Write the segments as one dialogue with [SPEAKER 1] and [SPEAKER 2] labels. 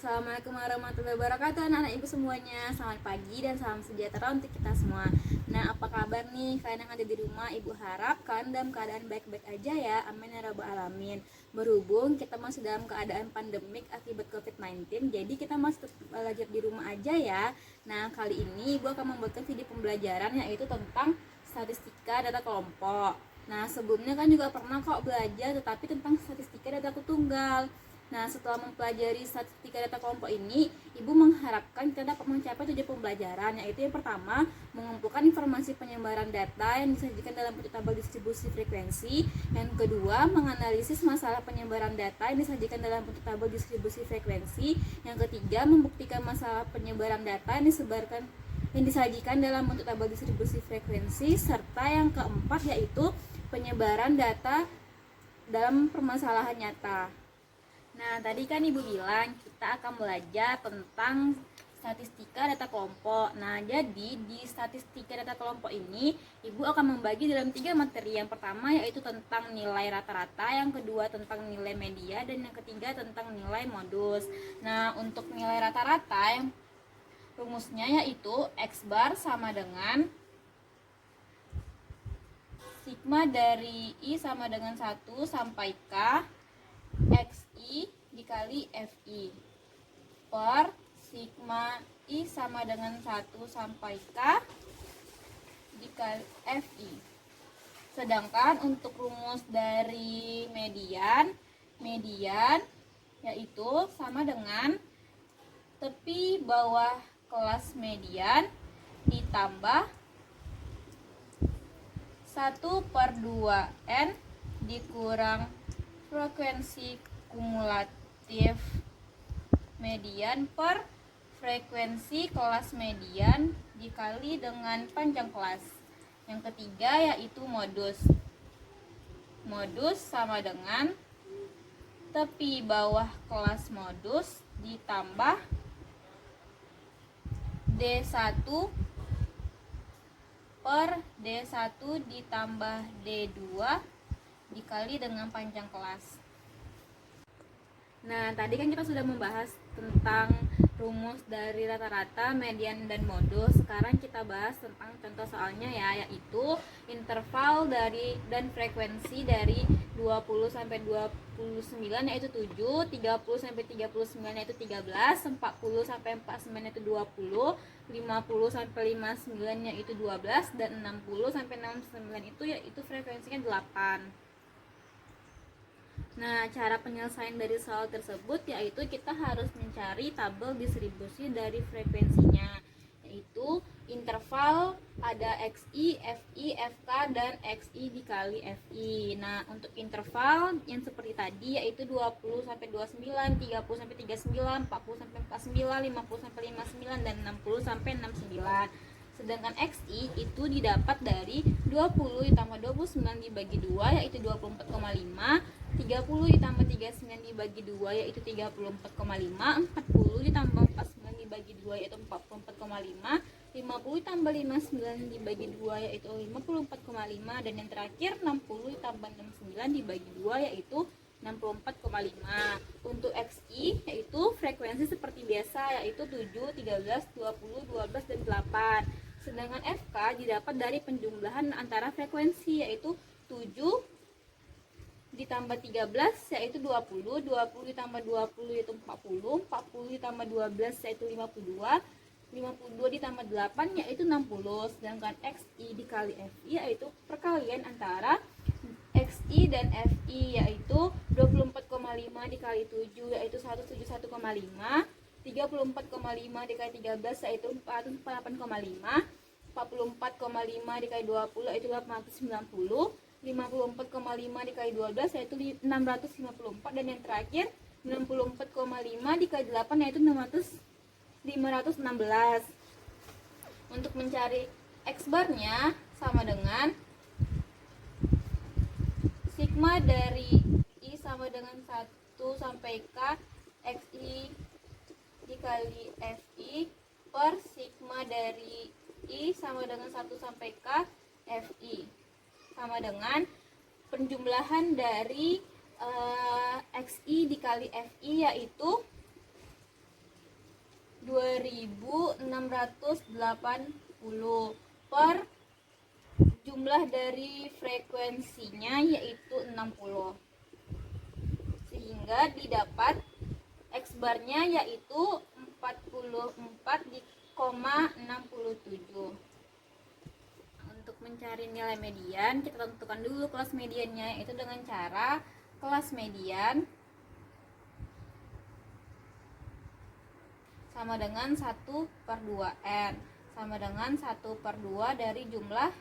[SPEAKER 1] Assalamualaikum warahmatullahi wabarakatuh anak-anak ibu semuanya. Selamat pagi dan salam sejahtera untuk kita semua. Nah, apa kabar nih kalian yang ada di rumah? Ibu harap kalian dalam keadaan baik-baik aja ya. Amin ya rabbal alamin. Berhubung kita masih dalam keadaan pandemik akibat COVID-19, jadi kita masih tetap belajar di rumah aja ya. Nah, kali ini ibu akan membuatkan video pembelajaran yaitu tentang statistika data kelompok. Nah, sebelumnya kan juga pernah kok belajar tetapi tentang statistika data tunggal. Nah, setelah mempelajari statistika data kelompok ini, Ibu mengharapkan kita dapat mencapai tujuan pembelajaran, yaitu yang pertama, mengumpulkan informasi penyebaran data yang disajikan dalam bentuk tabel distribusi frekuensi. Yang kedua, menganalisis masalah penyebaran data yang disajikan dalam bentuk tabel distribusi frekuensi. Yang ketiga, membuktikan masalah penyebaran data yang disajikan dalam bentuk tabel distribusi frekuensi. Serta yang keempat, yaitu penyebaran data dalam permasalahan nyata. Nah, tadi kan Ibu bilang kita akan belajar tentang statistika data kelompok. Nah, jadi di statistika data kelompok ini Ibu akan membagi dalam 3 materi. Yang pertama yaitu tentang nilai rata-rata, yang kedua tentang nilai media, dan yang ketiga tentang nilai modus. Nah, untuk nilai rata-rata yang rumusnya yaitu X bar sama dengan sigma dari I sama dengan 1 sampai K XI dikali FI per sigma I sama dengan 1 sampai K dikali FI. Sedangkan untuk rumus dari median yaitu sama dengan tepi bawah kelas median ditambah 1/2N dikurang frekuensi kumulatif median per frekuensi kelas median dikali dengan panjang kelas. Yang ketiga yaitu modus. Modus sama dengan tepi bawah kelas modus ditambah D1 per D1 ditambah D2 dikali dengan panjang kelas. Nah, tadi kan kita sudah membahas tentang rumus dari rata-rata, median, dan modus. Sekarang kita bahas tentang contoh soalnya ya, yaitu interval dari dan frekuensi dari 20 sampai 29 yaitu 7, 30 sampai 39 yaitu 13, 40 sampai 49 yaitu 20, 50 sampai 59 yaitu 12, dan 60 sampai 69 itu yaitu frekuensinya 8. Nah, cara penyelesaian dari soal tersebut yaitu kita harus mencari tabel distribusi dari frekuensinya, yaitu interval ada XI, FI, FK, dan XI dikali FI. Nah, untuk interval yang seperti tadi yaitu 20 sampai 29, 30 sampai 39, 40 sampai 49, 50 sampai 59, dan 60 sampai 69. Sedangkan XI itu didapat dari 20 ditambah 29 dibagi 2 yaitu 24,5, 30 ditambah 39 dibagi 2 yaitu 34,5, 40 ditambah 49 dibagi 2 yaitu 44,5, 50 ditambah 59 dibagi 2 yaitu 54,5, dan yang terakhir 60 ditambah 69 dibagi 2 yaitu 64,5. Untuk XI yaitu frekuensi seperti biasa yaitu 7, 13, 20, 12, dan 8. Sedangkan FK didapat dari penjumlahan antara frekuensi yaitu 7 ditambah 13 yaitu 20, 20 ditambah 20 yaitu 40, 40 ditambah 12 yaitu 52, 52 ditambah 8 yaitu 60. Sedangkan XI dikali FI yaitu perkalian antara XI dan FI yaitu 24,5 dikali 7 yaitu 171,5, 34,5 dikali 13 yaitu 448,5, 44,5 dikali 20 yaitu 890, 54,5 dikali 12 yaitu 654, dan yang terakhir 64,5 dikali 8 yaitu 516. Untuk mencari X barnya sama dengan sigma dari I sama dengan 1 sampai K XI dikali FI per sigma dari I sama dengan 1 sampai K FI sama dengan penjumlahan dari XI dikali FI yaitu 1680 per jumlah dari frekuensinya yaitu 60, sehingga didapat X barnya yaitu 44,67. Untuk mencari nilai median, kita tentukan dulu kelas mediannya, yaitu dengan cara kelas median sama dengan 1/2N sama dengan 1/2 dari jumlah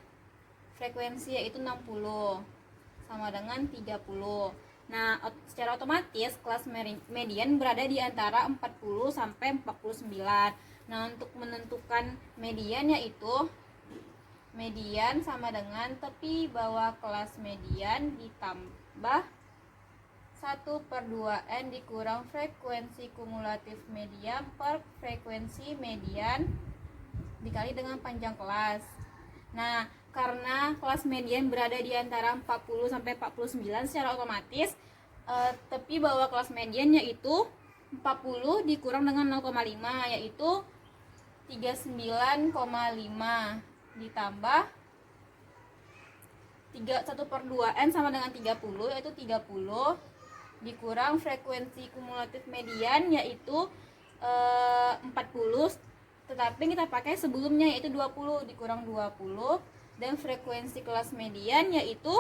[SPEAKER 1] frekuensi yaitu 60 sama dengan 30. Nah, secara otomatis kelas median berada di antara 40 sampai 49. Nah, untuk menentukan median yaitu median sama dengan tepi bawah kelas median ditambah 1/2N dikurang frekuensi kumulatif median per frekuensi median dikali dengan panjang kelas. Nah, karena kelas median berada di antara 40 sampai 49, secara otomatis tepi bawah kelas median yaitu 40 dikurang dengan 0,5 yaitu 39,5 ditambah 1/2N sama dengan 30 yaitu 30 dikurang frekuensi kumulatif median yaitu 40, tetapi kita pakai sebelumnya yaitu 20 dikurang 20, dan frekuensi kelas median yaitu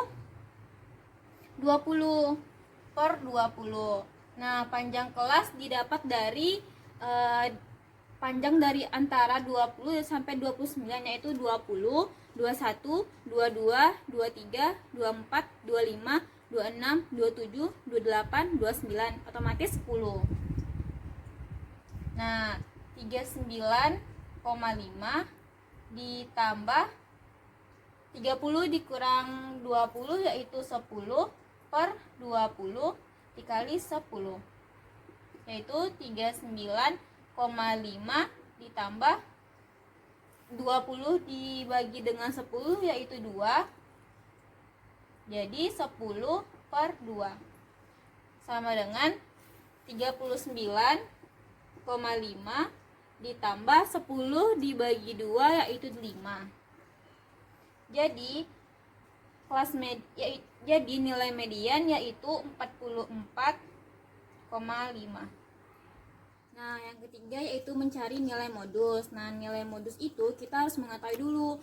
[SPEAKER 1] 20/20. Nah, panjang kelas didapat dari panjang dari antara 20 sampai 29 yaitu 20, 21, 22, 23, 24, 25, 26, 27, 28, 29, otomatis 10. Nah, 39,5 ditambah 30 dikurang 20 yaitu 10/20 dikali 10 yaitu 39,5 ditambah 20 dibagi dengan 10 yaitu 2, jadi 10/2 sama dengan 39,5 ditambah 10 dibagi 2 yaitu 5. Jadi jadi nilai median yaitu 44,5. Nah, yang ketiga yaitu mencari nilai modus. Nah, nilai modus itu kita harus mengetahui dulu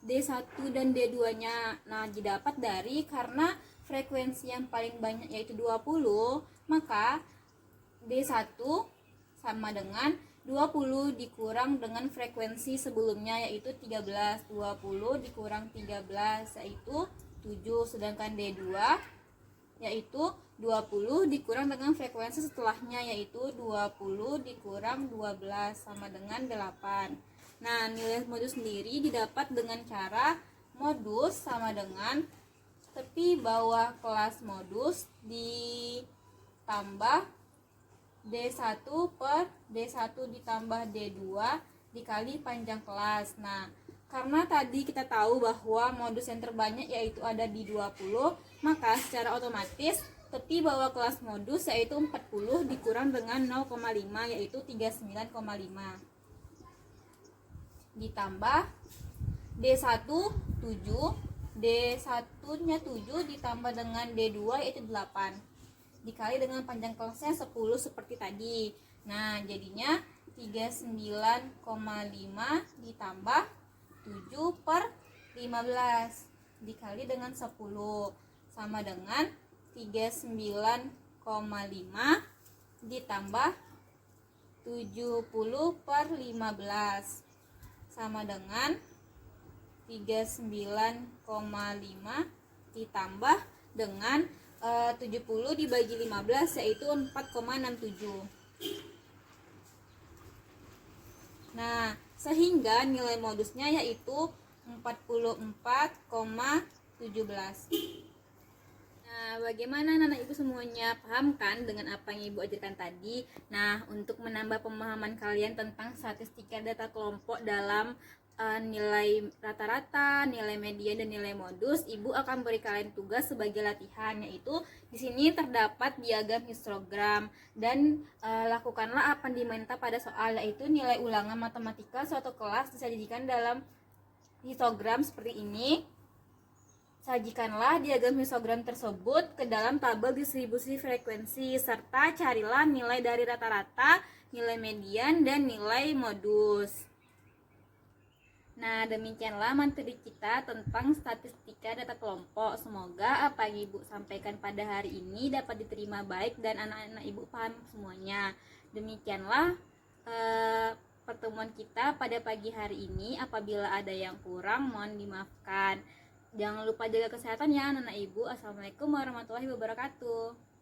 [SPEAKER 1] D1 dan D2-nya. Nah, didapat dari karena frekuensi yang paling banyak yaitu 20, maka D1 sama dengan 20 dikurang dengan frekuensi sebelumnya yaitu 13. 20 dikurang 13 yaitu 7, sedangkan D2 yaitu 20 dikurang dengan frekuensi setelahnya yaitu 20 dikurang 12 sama dengan 8. Nah, nilai modus sendiri didapat dengan cara modus sama dengan tepi bawah kelas modus ditambah D1 per D1 ditambah D2 dikali panjang kelas. Nah, karena tadi kita tahu bahwa modus yang terbanyak yaitu ada di 20, maka secara otomatis tepi bawah kelas modus yaitu 40 dikurang dengan 0,5 yaitu 39,5 ditambah D1 7, D1 nya 7 ditambah dengan D2 yaitu 8 dikali dengan panjang kelasnya 10 seperti tadi. Nah, jadinya 39,5 ditambah 7/15 dikali dengan 10 sama dengan 39,5 ditambah 70/15 sama dengan 39,5 ditambah dengan 70 dibagi 15 yaitu 4,67. Nah, sehingga nilai modusnya yaitu 44,17. Nah, bagaimana anak ibu semuanya, paham kan dengan apa yang ibu ajarkan tadi? Nah, untuk menambah pemahaman kalian tentang statistika data kelompok dalam nilai rata-rata, nilai median, dan nilai modus, Ibu akan beri kalian tugas sebagai latihan, yaitu di sini terdapat diagram histogram, dan lakukanlah apa yang diminta pada soal, yaitu nilai ulangan matematika suatu kelas disajikan dalam histogram seperti ini. Sajikanlah diagram histogram tersebut ke dalam tabel distribusi frekuensi, serta carilah nilai dari rata-rata, nilai median, dan nilai modus. Nah, demikianlah materi kita tentang statistika data kelompok. Semoga apa yang Ibu sampaikan pada hari ini dapat diterima baik dan anak-anak Ibu paham semuanya. Demikianlah pertemuan kita pada pagi hari ini. Apabila ada yang kurang, mohon dimaafkan. Jangan lupa jaga kesehatan ya anak-anak Ibu. Assalamualaikum warahmatullahi wabarakatuh.